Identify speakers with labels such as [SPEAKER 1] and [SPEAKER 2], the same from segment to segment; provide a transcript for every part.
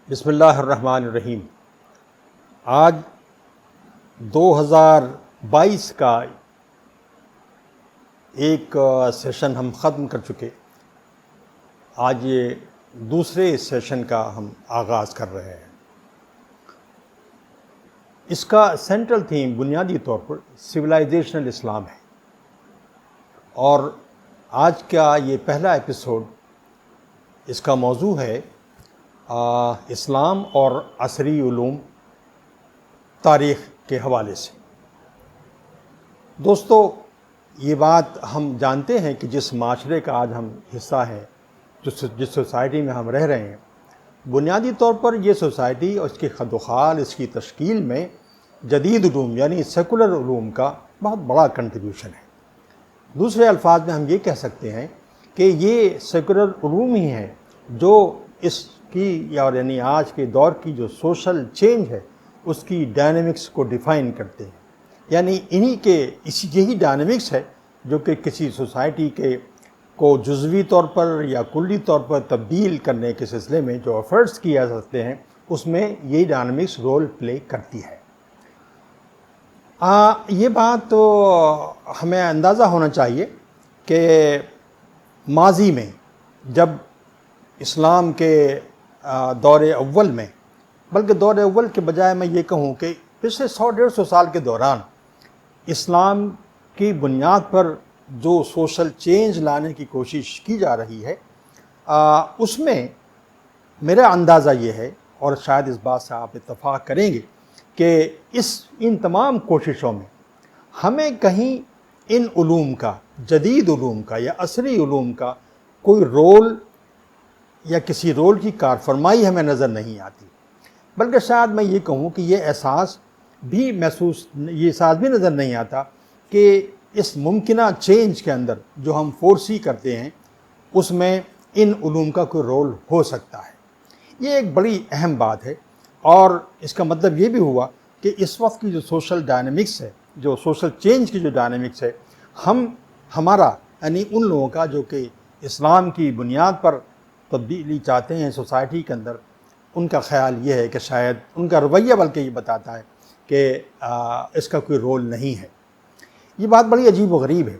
[SPEAKER 1] بسم اللہ الرحمن الرحیم۔ آج 2022 کا ایک سیشن ہم ختم کر چکے۔ آج یہ دوسرے سیشن کا ہم آغاز کر رہے ہیں۔ اس کا سینٹرل تھیم بنیادی طور پر سویلائزیشنل اسلام ہے، اور آج کا یہ پہلا ایپیسوڈ اس کا موضوع ہے اسلام اور عصری علوم تاریخ کے حوالے سے۔ دوستو، یہ بات ہم جانتے ہیں کہ جس معاشرے کا آج ہم حصہ ہیں، جس سوسائٹی میں ہم رہ رہے ہیں، بنیادی طور پر یہ سوسائٹی اور اس کی خد و خال، اس کی تشکیل میں جدید علوم یعنی سیکولر علوم کا بہت بڑا کنٹریبیوشن ہے۔ دوسرے الفاظ میں ہم یہ کہہ سکتے ہیں کہ یہ سیکولر علوم ہی ہیں جو اس کی یعنی آج کے دور کی جو سوشل چینج ہے اس کی ڈائنامکس کو ڈیفائن کرتے ہیں۔ یعنی یہی ڈائنامکس ہے جو کہ کسی سوسائٹی کو جزوی طور پر یا کلی طور پر تبدیل کرنے کے سلسلے میں جو ایفرٹس کیے جا سکتے ہیں، اس میں یہی ڈائنامکس رول پلے کرتی ہے۔ یہ بات تو ہمیں اندازہ ہونا چاہیے کہ ماضی میں جب اسلام کے دور اول میں، بلکہ دور اول کے بجائے میں یہ کہوں کہ پچھلے 100-150 سال کے دوران اسلام کی بنیاد پر جو سوشل چینج لانے کی کوشش کی جا رہی ہے، اس میں میرا اندازہ یہ ہے، اور شاید اس بات سے آپ اتفاق کریں گے، کہ ان تمام کوششوں میں ہمیں کہیں ان علوم کا، جدید علوم کا یا عصری علوم کا کوئی رول یا کسی رول کی کارفرمائی ہمیں نظر نہیں آتی، بلکہ شاید میں یہ کہوں کہ یہ احساس بھی نظر نہیں آتا کہ اس ممکنہ چینج کے اندر جو ہم فورسی کرتے ہیں اس میں ان علوم کا کوئی رول ہو سکتا ہے۔ یہ ایک بڑی اہم بات ہے، اور اس کا مطلب یہ بھی ہوا کہ اس وقت کی جو سوشل ڈائنامکس ہے، جو سوشل چینج کی جو ڈائنامکس ہے، ہمارا یعنی ان لوگوں کا جو کہ اسلام کی بنیاد پر تبدیلی چاہتے ہیں سوسائٹی کے اندر، ان کا خیال یہ ہے کہ شاید ان کا رویہ بلکہ یہ بتاتا ہے کہ اس کا کوئی رول نہیں ہے۔ یہ بات بڑی عجیب و غریب ہے۔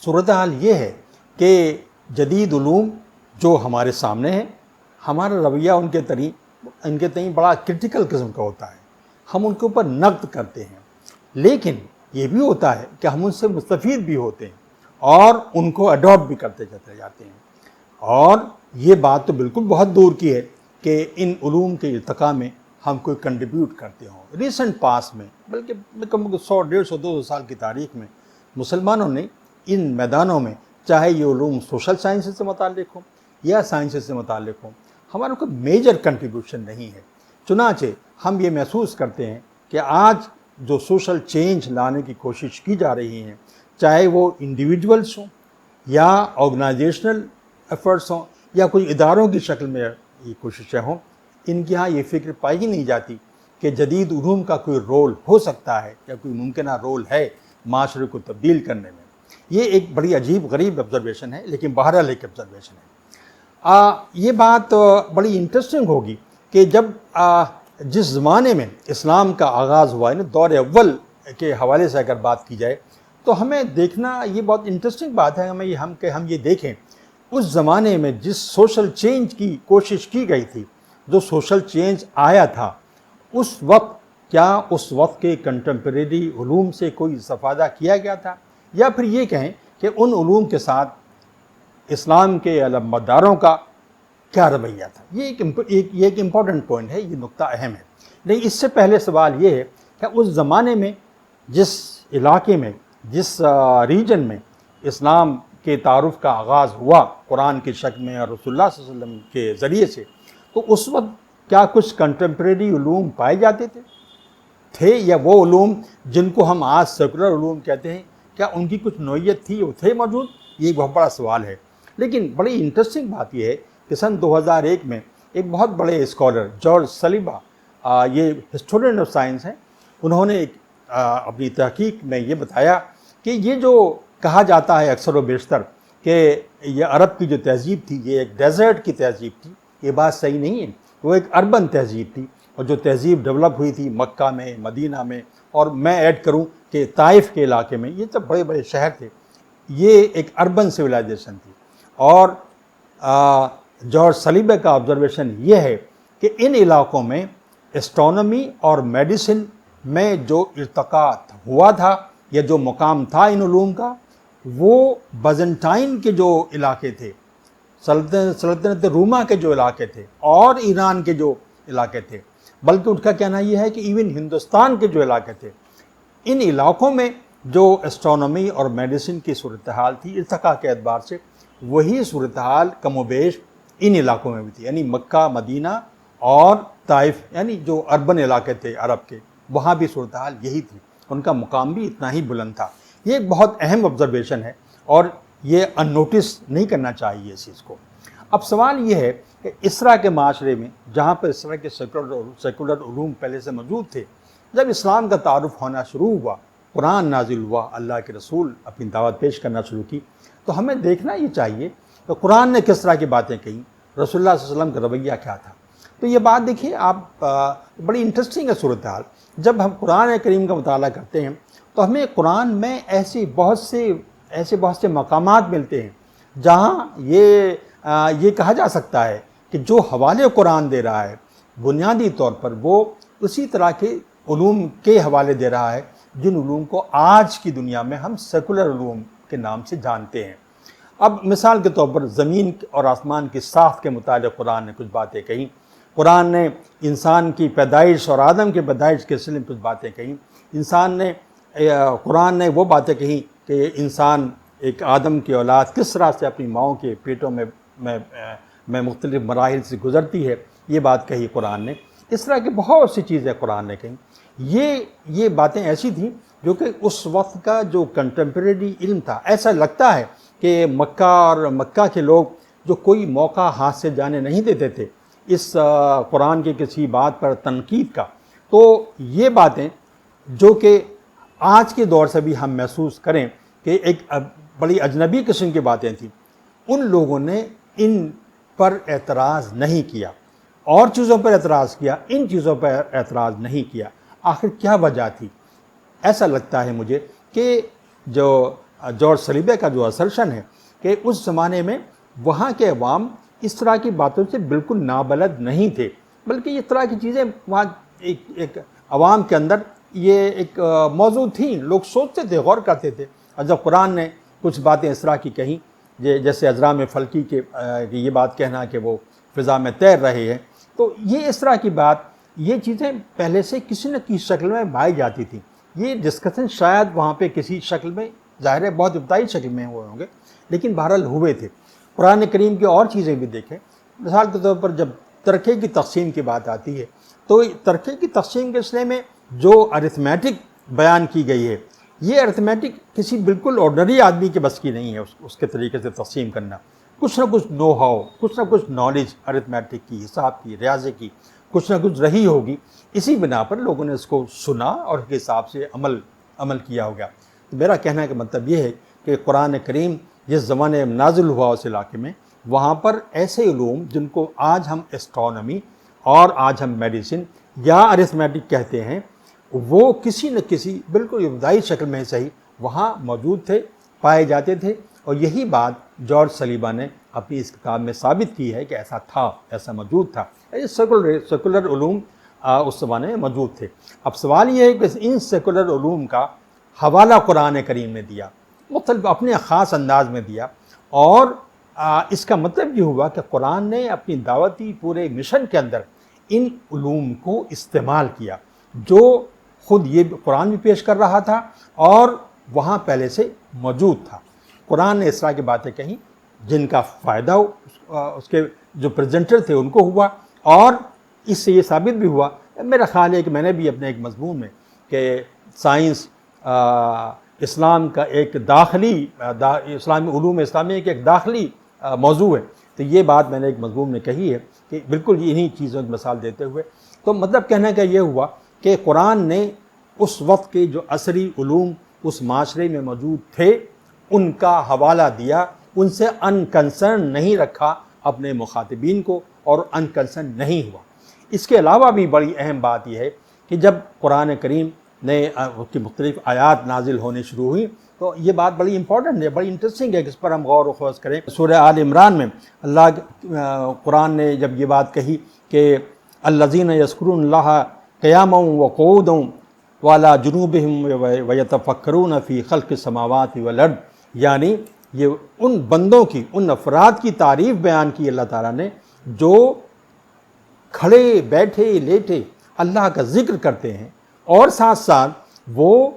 [SPEAKER 1] صورتحال یہ ہے کہ جدید علوم جو ہمارے سامنے ہیں، ہمارا رویہ ان کے تئیں بڑا کرٹیکل قسم کا ہوتا ہے۔ ہم ان کے اوپر نقد کرتے ہیں، لیکن یہ بھی ہوتا ہے کہ ہم ان سے مستفید بھی ہوتے ہیں اور ان کو اڈاپٹ بھی کرتے چلے جاتے ہیں۔ اور یہ بات تو بالکل بہت دور کی ہے کہ ان علوم کے ارتقاء میں ہم کوئی کنٹریبیوٹ کرتے ہوں۔ ریسنٹ پاس میں، بلکہ 100, 150, 200 سال کی تاریخ میں مسلمانوں نے ان میدانوں میں، چاہے یہ علوم سوشل سائنسز سے متعلق ہوں یا سائنسز سے متعلق ہوں، ہمارا کوئی میجر کنٹریبیوشن نہیں ہے۔ چنانچہ ہم یہ محسوس کرتے ہیں کہ آج جو سوشل چینج لانے کی کوشش کی جا رہی ہیں، چاہے وہ انڈیویجولس ہوں یا آرگنائزیشنل ایفرٹس ہوں یا کوئی اداروں کی شکل میں یہ کوششیں ہوں، ان کے ہاں یہ فکر پائی ہی نہیں جاتی کہ جدید علوم کا کوئی رول ہو سکتا ہے یا کوئی ممکنہ رول ہے معاشرے کو تبدیل کرنے میں۔ یہ ایک بڑی عجیب غریب آبزرویشن ہے، لیکن بہرحال ایک آبزرویشن ہے۔ یہ بات بڑی انٹرسٹنگ ہوگی کہ جس زمانے میں اسلام کا آغاز ہوا ہے، دور اول کے حوالے سے اگر بات کی جائے تو ہمیں دیکھنا یہ بہت انٹرسٹنگ بات ہے کہ ہم یہ دیکھیں اس زمانے میں جس سوشل چینج کی کوشش کی گئی تھی، جو سوشل چینج آیا تھا، اس وقت کے کنٹمپریری علوم سے کوئی استفادہ کیا گیا تھا، یا پھر یہ کہیں کہ ان علوم کے ساتھ اسلام کے علمبرداروں کا کیا رویہ تھا۔ یہ ایک امپورٹنٹ پوائنٹ ہے، یہ نقطہ اہم ہے۔ لیکن اس سے پہلے سوال یہ ہے کہ اس زمانے میں جس علاقے میں، جس ریجن میں اسلام کے تعارف کا آغاز ہوا قرآن کی شکل میں اور رسول اللہ صلی اللہ علیہ وسلم کے ذریعے سے، تو اس وقت کیا کچھ کنٹمپریری علوم پائے جاتے تھے یا وہ علوم جن کو ہم آج سیکولر علوم کہتے ہیں، کیا ان کی کچھ نوعیت تھی، وہ تھے موجود؟ یہ ایک بہت بڑا سوال ہے۔ لیکن بڑی انٹرسٹنگ بات یہ ہے کہ سن 2001 میں ایک بہت بڑے اسکالر جارج سلیبا، یہ ہسٹورین آف سائنس ہیں، انہوں نے اپنی تحقیق میں یہ بتایا کہ یہ جو کہا جاتا ہے اکثر و بیشتر کہ یہ عرب کی جو تہذیب تھی یہ ایک ڈیزرٹ کی تہذیب تھی، یہ بات صحیح نہیں ہے۔ وہ ایک اربن تہذیب تھی، اور جو تہذیب ڈیولپ ہوئی تھی مکہ میں، مدینہ میں، اور میں ایڈ کروں کہ طائف کے علاقے میں، یہ سب بڑے بڑے شہر تھے، یہ ایک اربن سویلائزیشن تھی۔ اور جارج سلیبے کا آبزرویشن یہ ہے کہ ان علاقوں میں اسٹرانومی اور میڈیسن میں جو ارتقاء ہوا تھا یا جو مقام تھا ان علوم کا، وہ بازنٹائن کے جو علاقے تھے، سلطنت روما کے جو علاقے تھے اور ایران کے جو علاقے تھے، بلکہ ان کا کہنا یہ ہے کہ ایون ہندوستان کے جو علاقے تھے، ان علاقوں میں جو اسٹرانومی اور میڈیسن کی صورتحال تھی ارتقاء کے اعتبار سے، وہی صورتحال کم و بیش ان علاقوں میں بھی تھی، یعنی مکہ، مدینہ اور طائف، یعنی جو اربن علاقے تھے عرب کے، وہاں بھی صورتحال یہی تھی، ان کا مقام بھی اتنا ہی بلند تھا۔ یہ ایک بہت اہم آبزرویشن ہے اور یہ ان نوٹس نہیں کرنا چاہیے اس چیز کو۔ اب سوال یہ ہے کہ اسرا کے معاشرے میں، جہاں پر اس طرح کے سیکولر علوم پہلے سے موجود تھے، جب اسلام کا تعارف ہونا شروع ہوا، قرآن نازل ہوا، اللہ کے رسول اپنی دعوت پیش کرنا شروع کی، تو ہمیں دیکھنا یہ چاہیے کہ قرآن نے کس طرح کی باتیں کہیں، رسول اللہ صلی اللہ علیہ وسلم کا رویہ کیا تھا۔ تو یہ بات دیکھیے آپ، بڑی انٹرسٹنگ ہے صورتحال۔ جب ہم قرآن کریم کا مطالعہ کرتے ہیں تو ہمیں قرآن میں ایسے بہت سے مقامات ملتے ہیں جہاں یہ کہا جا سکتا ہے کہ جو حوالے قرآن دے رہا ہے بنیادی طور پر وہ اسی طرح کے علوم کے حوالے دے رہا ہے جن علوم کو آج کی دنیا میں ہم سیکولر علوم کے نام سے جانتے ہیں۔ اب مثال کے طور پر زمین اور آسمان کی ساخت کے متعلق قرآن نے کچھ باتیں کہیں، قرآن نے انسان کی پیدائش اور آدم کی پیدائش کے سلسلے میں کچھ باتیں کہیں، قرآن نے وہ باتیں کہیں کہ انسان ایک آدم کی اولاد کس طرح سے اپنی ماؤں کے پیٹوں میں مختلف مراحل سے گزرتی ہے، یہ بات کہی قرآن نے۔ اس طرح کی بہت سی چیزیں قرآن نے کہیں۔ یہ باتیں ایسی تھیں جو کہ اس وقت کا جو کنٹمپریری علم تھا، ایسا لگتا ہے کہ مکہ کے لوگ جو کوئی موقع ہاتھ سے جانے نہیں دیتے تھے اس قرآن کی کسی بات پر تنقید کا، تو یہ باتیں جو کہ آج کے دور سے بھی ہم محسوس کریں کہ ایک بڑی اجنبی قسم کی باتیں تھیں، ان لوگوں نے ان پر اعتراض نہیں کیا، اور چیزوں پر اعتراض کیا، ان چیزوں پر اعتراض نہیں کیا۔ آخر کیا وجہ تھی؟ ایسا لگتا ہے مجھے کہ جو جارج سلیبے کا جو اسرشن ہے کہ اس زمانے میں وہاں کے عوام اس طرح کی باتوں سے بالکل نابلد نہیں تھے، بلکہ اس طرح کی چیزیں وہاں ایک عوام کے اندر یہ ایک موضوع تھیں، لوگ سوچتے تھے، غور کرتے تھے۔ اور جب قرآن نے کچھ باتیں اس طرح کی کہیں، جیسے اجرام فلکی کے یہ بات کہنا کہ وہ فضا میں تیر رہے ہیں، تو یہ اس طرح کی بات، یہ چیزیں پہلے سے کسی نہ کسی شکل میں پائی جاتی تھیں۔ یہ ڈسکشن شاید وہاں پہ کسی شکل میں، ظاہر ہے بہت ابتدائی شکل میں ہوئے ہوں گے، لیکن بہرحال ہوئے تھے۔ قرآن کریم کی اور چیزیں بھی دیکھیں، مثال کے طور پر جب ترکے کی تقسیم کی بات آتی ہے تو ترکے کی تقسیم کے سلسلے میں جو ارتھمیٹک بیان کی گئی ہے، یہ ارتھمیٹک کسی بالکل آرڈنری آدمی کے بس کی نہیں ہے اس کے طریقے سے تقسیم کرنا۔ کچھ نہ کچھ نو ہاؤ، کچھ نہ کچھ نالج ارتھمیٹک کی، حساب کی، ریاضی کی کچھ نہ کچھ رہی ہوگی، اسی بنا پر لوگوں نے اس کو سنا اور اس کے حساب سے عمل کیا ہوگا۔ تو میرا کہنے کا مطلب یہ ہے کہ قرآن کریم جس زمانے میں نازل ہوا اس علاقے میں، وہاں پر ایسے علوم جن کو آج ہم اسٹرانومی اور آج ہم میڈیسن یا ارتھمیٹک کہتے ہیں، وہ کسی نہ کسی بالکل ابتدائی شکل میں صحیح وہاں موجود تھے، پائے جاتے تھے، اور یہی بات جارج سلیبا نے اپنی اس کتاب میں ثابت کی ہے کہ ایسا تھا، ایسا موجود تھا۔ سیکولر علوم اس زمانے میں موجود تھے۔ اب سوال یہ ہے کہ ان سیکولر علوم کا حوالہ قرآن کریم نے دیا، مختلف اپنے خاص انداز میں دیا، اور اس کا مطلب یہ ہوا کہ قرآن نے اپنی دعوتی پورے مشن کے اندر ان علوم کو استعمال کیا، جو خود یہ قرآن بھی پیش کر رہا تھا اور وہاں پہلے سے موجود تھا۔ قرآن نے اس طرح کی باتیں کہیں جن کا فائدہ اس کے جو پریزنٹر تھے ان کو ہوا، اور اس سے یہ ثابت بھی ہوا، میرا خیال ہے کہ میں نے بھی اپنے ایک مضمون میں کہ سائنس اسلام کا ایک داخلی اسلامی علوم اسلامیہ کا ایک داخلی موضوع ہے، تو یہ بات میں نے ایک مضمون میں کہی ہے کہ بالکل انہی چیزوں کی مثال دیتے ہوئے، تو مطلب کہنے کا یہ ہوا کہ قرآن نے اس وقت کے جو عصری علوم اس معاشرے میں موجود تھے ان کا حوالہ دیا، ان سے ان کنسرن نہیں رکھا اپنے مخاطبین کو، اور انکنسرن نہیں ہوا۔ اس کے علاوہ بھی بڑی اہم بات یہ ہے کہ جب قرآن کریم نے اس کی مختلف آیات نازل ہونے شروع ہوئی تو یہ بات بڑی امپورٹنٹ ہے، بڑی انٹرسٹنگ ہے کہ اس پر ہم غور و خوض کریں۔ سورہ آل عمران میں اللہ قرآن نے جب یہ بات کہی کہ الذین یذکرون اللہ قیاما وقعودا وعلی جنوبہم ویتفکرون فی خلق السماوات والارض، یعنی یہ ان بندوں کی، ان افراد کی تعریف بیان کی اللہ تعالیٰ نے جو کھڑے بیٹھے لیٹے اللہ کا ذکر کرتے ہیں اور ساتھ ساتھ وہ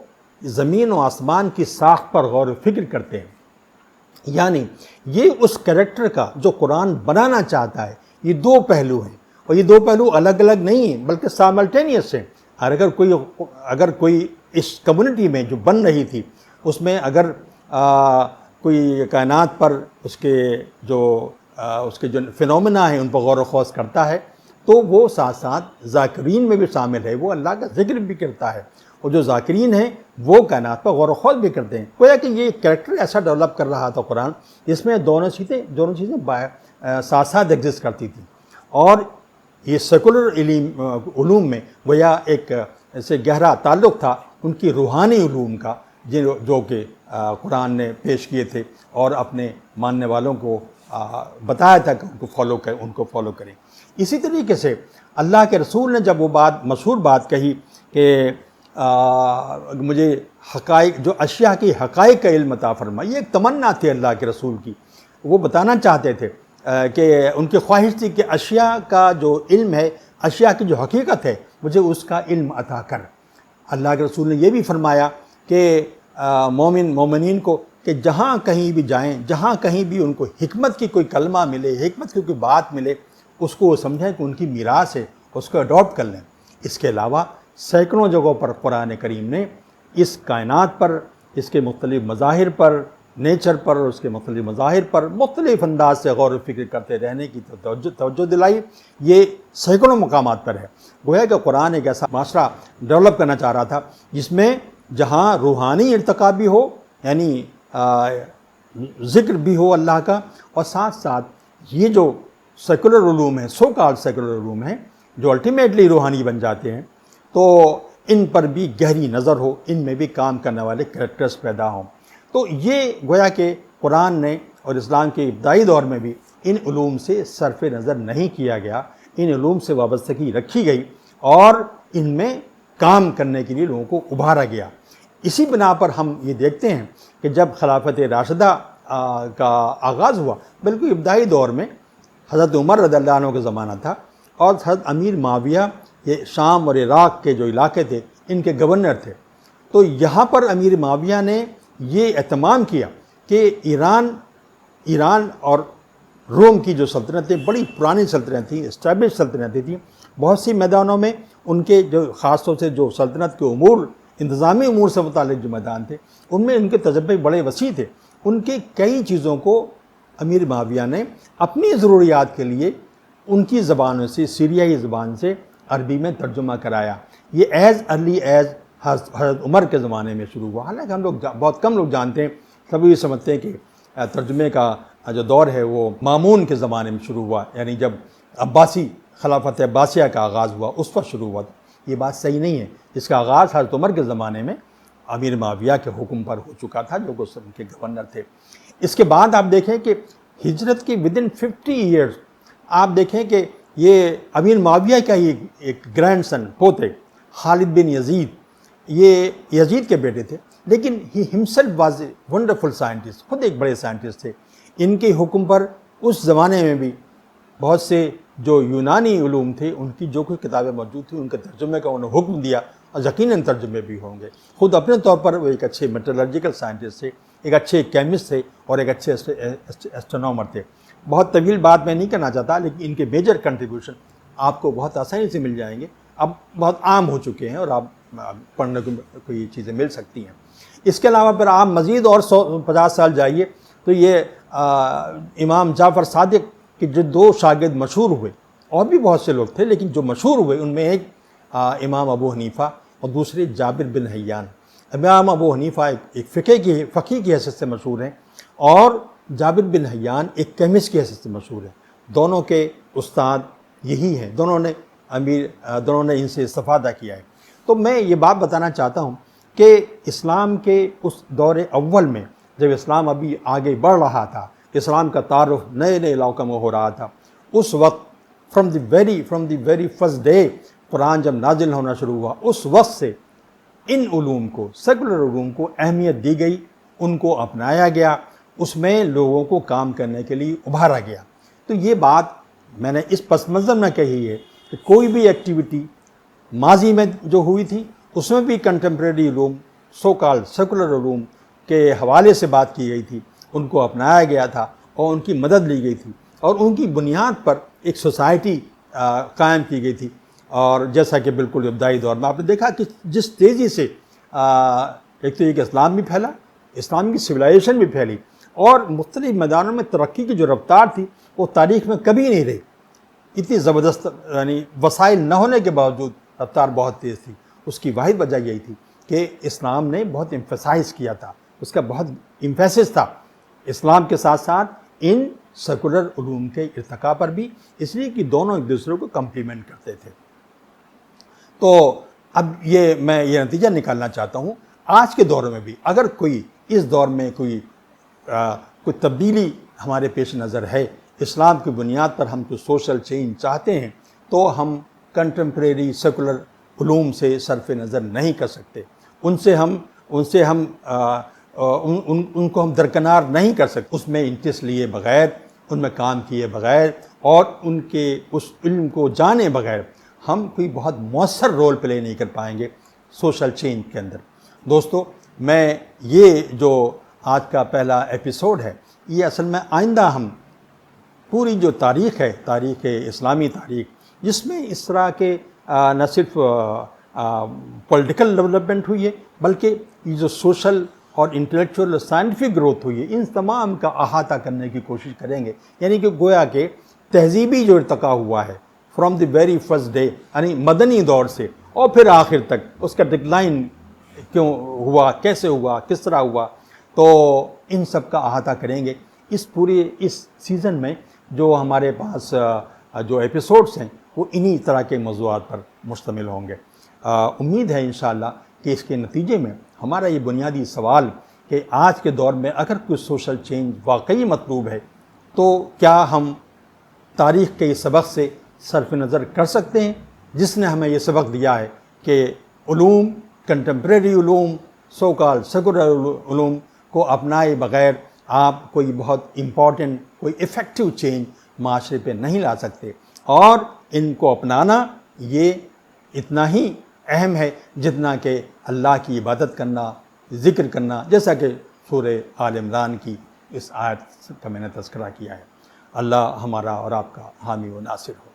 [SPEAKER 1] زمین و آسمان کی ساخت پر غور و فکر کرتے ہیں۔ یعنی یہ اس کریکٹر کا جو قرآن بنانا چاہتا ہے، یہ دو پہلو ہیں، اور یہ دو پہلو الگ الگ نہیں ہیں بلکہ سائملٹینیس ہیں۔ اگر کوئی اس کمیونٹی میں جو بن رہی تھی اس میں اگر کوئی کائنات پر اس کے جو فینومینا ہیں ان پر غور و خوض کرتا ہے تو وہ ساتھ ساتھ ذاکرین میں بھی شامل ہے، وہ اللہ کا ذکر بھی کرتا ہے، اور جو ذاکرین ہیں وہ کائنات پر غور و خوض بھی کرتے ہیں۔ گویا کہ یہ کریکٹر ایسا ڈیولپ کر رہا تھا قرآن، جس میں دونوں چیزیں ساتھ ساتھ ایگزسٹ کرتی تھیں، اور یہ سیکولر علوم میں گویا ایک ایسے گہرا تعلق تھا ان کی روحانی علوم کا جو کہ قرآن نے پیش کیے تھے اور اپنے ماننے والوں کو بتایا تھا کہ ان کو فالو کریں۔ اسی طریقے سے اللہ کے رسول نے جب وہ مشہور بات کہی کہ مجھے حقائق، جو اشیاء کی حقائق کا علم عطا فرما، یہ ایک تمنا تھی اللہ کے رسول کی، وہ بتانا چاہتے تھے کہ ان کی خواہش تھی کہ اشیاء کا جو علم ہے، اشیاء کی جو حقیقت ہے، مجھے اس کا علم عطا کر۔ اللہ کے رسول نے یہ بھی فرمایا کہ مومنین کو کہ جہاں کہیں بھی جائیں، جہاں کہیں بھی ان کو حکمت کی کوئی کلمہ ملے، حکمت کی کوئی بات ملے، اس کو وہ سمجھیں کہ ان کی میراث ہے، اس کو اڈاپٹ کر لیں۔ اس کے علاوہ سینکڑوں جگہوں پر قرآن کریم نے اس کائنات پر، اس کے مختلف مظاہر پر، نیچر پر اور اس کے مختلف مظاہر پر مختلف انداز سے غور و فکر کرتے رہنے کی توجہ دلائی۔ یہ سینکڑوں مقامات پر ہے۔ گویا کہ قرآن ایک ایسا معاشرہ ڈیولپ کرنا چاہ رہا تھا جس میں جہاں روحانی ارتقا بھی ہو، یعنی ذکر بھی ہو اللہ کا، اور ساتھ ساتھ یہ جو سیکولر علوم ہیں، سو کالڈ سیکولر علوم ہیں جو الٹیمیٹلی روحانی بن جاتے ہیں، تو ان پر بھی گہری نظر ہو، ان میں بھی کام کرنے والے کریکٹرز پیدا ہوں۔ تو یہ گویا کہ قرآن نے اور اسلام کے ابتدائی دور میں بھی ان علوم سے صرف نظر نہیں کیا گیا، ان علوم سے وابستگی رکھی گئی اور ان میں کام کرنے کے لیے لوگوں کو ابھارا گیا۔ اسی بنا پر ہم یہ دیکھتے ہیں کہ جب خلافت راشدہ کا آغاز ہوا، بالکل ابتدائی دور میں حضرت عمر رضی اللہ عنہ کا زمانہ تھا، اور حضرت امیر معاویہ یہ شام اور عراق کے جو علاقے تھے ان کے گورنر تھے۔ تو یہاں پر امیر معاویہ نے یہ اہتمام کیا کہ ایران اور روم کی جو سلطنتیں بڑی پرانی سلطنتیں تھیں، اسٹیبلش سلطنتیں تھیں، بہت سی میدانوں میں ان کے جو خاص طور سے جو سلطنت کے امور، انتظامی امور سے متعلق جو میدان تھے، ان میں ان کے تجربے بڑے وسیع تھے۔ ان کے کئی چیزوں کو امیر معاویہ نے اپنی ضروریات کے لیے ان کی زبانوں سے، سیریائی زبان سے عربی میں ترجمہ کرایا۔ یہ ایز ارلی ایز حضرت عمر کے زمانے میں شروع ہوا، حالانکہ ہم لوگ بہت کم لوگ جانتے ہیں، سب یہ سمجھتے ہیں کہ ترجمے کا جو دور ہے وہ مامون کے زمانے میں شروع ہوا، یعنی جب عباسی خلافت عباسیہ کا آغاز ہوا اس پر شروع ہوا۔ یہ بات صحیح نہیں ہے، اس کا آغاز حضرت عمر کے زمانے میں امیر معاویہ کے حکم پر ہو چکا تھا، جو ان کے گورنر تھے۔ اس کے بعد آپ دیکھیں کہ ہجرت کے ودن 50 ایئرز آپ دیکھیں کہ یہ امیر معاویہ کا ہی ایک گرینڈ سن پوتے خالد بن یزید، یہ یزید کے بیٹے تھے، لیکن he himself was a wonderful scientist, خود ایک بڑے سائنٹسٹ تھے۔ ان کے حکم پر اس زمانے میں بھی بہت سے جو یونانی علوم تھے ان کی جو کچھ کتابیں موجود تھیں ان کے ترجمے کا انہوں نے حکم دیا، اور یقیناً ترجمے بھی ہوں گے۔ خود اپنے طور پر وہ ایک اچھے میٹرلرجیکل سائنٹسٹ تھے، ایک اچھے کیمسٹ تھے اور ایک اچھے ایسٹرونامر تھے۔ بہت طویل بات میں نہیں کرنا چاہتا، لیکن ان کے میجر کنٹریبیوشن آپ کو بہت آسانی سے مل جائیں گے، اب بہت عام ہو چکے ہیں اور آپ پڑھنے کو یہ چیزیں مل سکتی ہیں۔ اس کے علاوہ پھر آپ مزید اور 150 سال جائیے تو یہ امام جعفر صادق کے جو 2 شاگرد مشہور ہوئے، اور بھی بہت سے لوگ تھے لیکن جو مشہور ہوئے ان میں ایک امام ابو حنیفہ اور دوسرے جابر بن حیان۔ امام ابو حنیفہ ایک فقیہ کی حیثیت سے مشہور ہیں، اور جابر بن حیان ایک کیمسٹ کی حیثیت سے مشہور ہیں۔ دونوں کے استاد یہی ہیں، دونوں نے ان سے استفادہ کیا ہے۔ تو میں یہ بات بتانا چاہتا ہوں کہ اسلام کے اس دور اول میں جب اسلام ابھی آگے بڑھ رہا تھا، اسلام کا تعارف نئے نئے علاقوں میں ہو رہا تھا، اس وقت from the very first day Quran جب نازل ہونا شروع ہوا، اس وقت سے ان علوم کو، سیکولر علوم کو اہمیت دی گئی، ان کو اپنایا گیا، اس میں لوگوں کو کام کرنے کے لیے ابھارا گیا۔ تو یہ بات میں نے اس پس منظر میں کہی ہے کہ کوئی بھی ایکٹیویٹی ماضی میں جو ہوئی تھی اس میں بھی کنٹمپریری علوم، سو کال سیکولر علوم کے حوالے سے بات کی گئی تھی، ان کو اپنایا گیا تھا اور ان کی مدد لی گئی تھی، اور ان کی بنیاد پر ایک سوسائٹی قائم کی گئی تھی۔ اور جیسا کہ بالکل ابتدائی دور میں آپ نے دیکھا کہ جس تیزی سے ایک تو ایک اسلام بھی پھیلا، اسلام کی سویلائزیشن بھی پھیلی، اور مختلف میدانوں میں ترقی کی جو رفتار تھی وہ تاریخ میں کبھی نہیں رہی۔ اتنی زبردست، یعنی وسائل نہ ہونے کے باوجود رفتار بہت تیز تھی۔ اس کی واحد وجہ یہی تھی کہ اسلام نے بہت ایمفیسائز کیا تھا، اس کا بہت ایمفیسس تھا اسلام کے ساتھ ساتھ ان سیکولر علوم کے ارتقاء پر بھی، اس لیے کہ دونوں ایک دوسرے کو کمپلیمنٹ کرتے تھے۔ تو اب میں یہ نتیجہ نکالنا چاہتا ہوں، آج کے دور میں بھی اگر کوئی اس دور میں کوئی تبدیلی ہمارے پیش نظر ہے، اسلام کی بنیاد پر ہم کوئی سوشل چینج چاہتے ہیں، تو ہم کنٹمپریری سیکولر علوم سے صرف نظر نہیں کر سکتے، ان کو ہم درکنار نہیں کر سکتے، اس میں انٹرسٹ لیے بغیر، ان میں کام کیے بغیر اور ان کے اس علم کو جانے بغیر ہم کوئی بہت مؤثر رول پلے نہیں کر پائیں گے سوشل چینج کے اندر۔ دوستو، میں یہ جو آج کا پہلا ایپیسوڈ ہے، یہ اصل میں آئندہ ہم پوری جو تاریخ ہے، تاریخ اسلامی تاریخ، جس میں اس طرح کے نہ صرف پولیٹیکل ڈیولپمنٹ ہوئی ہے، بلکہ یہ جو سوشل اور انٹلیکچوئل اور سائنٹیفک گروتھ ہوئی ہے، ان تمام کا احاطہ کرنے کی کوشش کریں گے۔ یعنی کہ گویا کہ تہذیبی جو ارتقاء ہوا ہے from the very first day, یعنی مدنی دور سے اور پھر آخر تک، اس کا ڈکلائن کیوں ہوا، کیسے ہوا، کس طرح ہوا، تو ان سب کا احاطہ کریں گے اس سیزن میں۔ جو ہمارے پاس جو ایپیسوڈس ہیں وہ انہی طرح کے موضوعات پر مشتمل ہوں گے۔ امید ہے انشاءاللہ کہ اس کے نتیجے میں ہمارا یہ بنیادی سوال کہ آج کے دور میں اگر کوئی سوشل چینج واقعی مطلوب ہے تو کیا ہم تاریخ کے اس سبق سے صرف نظر کر سکتے ہیں، جس نے ہمیں یہ سبق دیا ہے کہ علوم، کنٹمپریری علوم، سو کال سیکولر علوم کو اپنائے بغیر آپ کوئی بہت امپورٹنٹ، کوئی ایفیکٹو چینج معاشرے پہ نہیں لا سکتے، اور ان کو اپنانا یہ اتنا ہی اہم ہے جتنا کہ اللہ کی عبادت کرنا، ذکر کرنا، جیسا کہ سورہ آل عمران کی اس آیت کا میں نے تذکرہ کیا ہے۔ اللہ ہمارا اور آپ کا حامی و ناصر ہو۔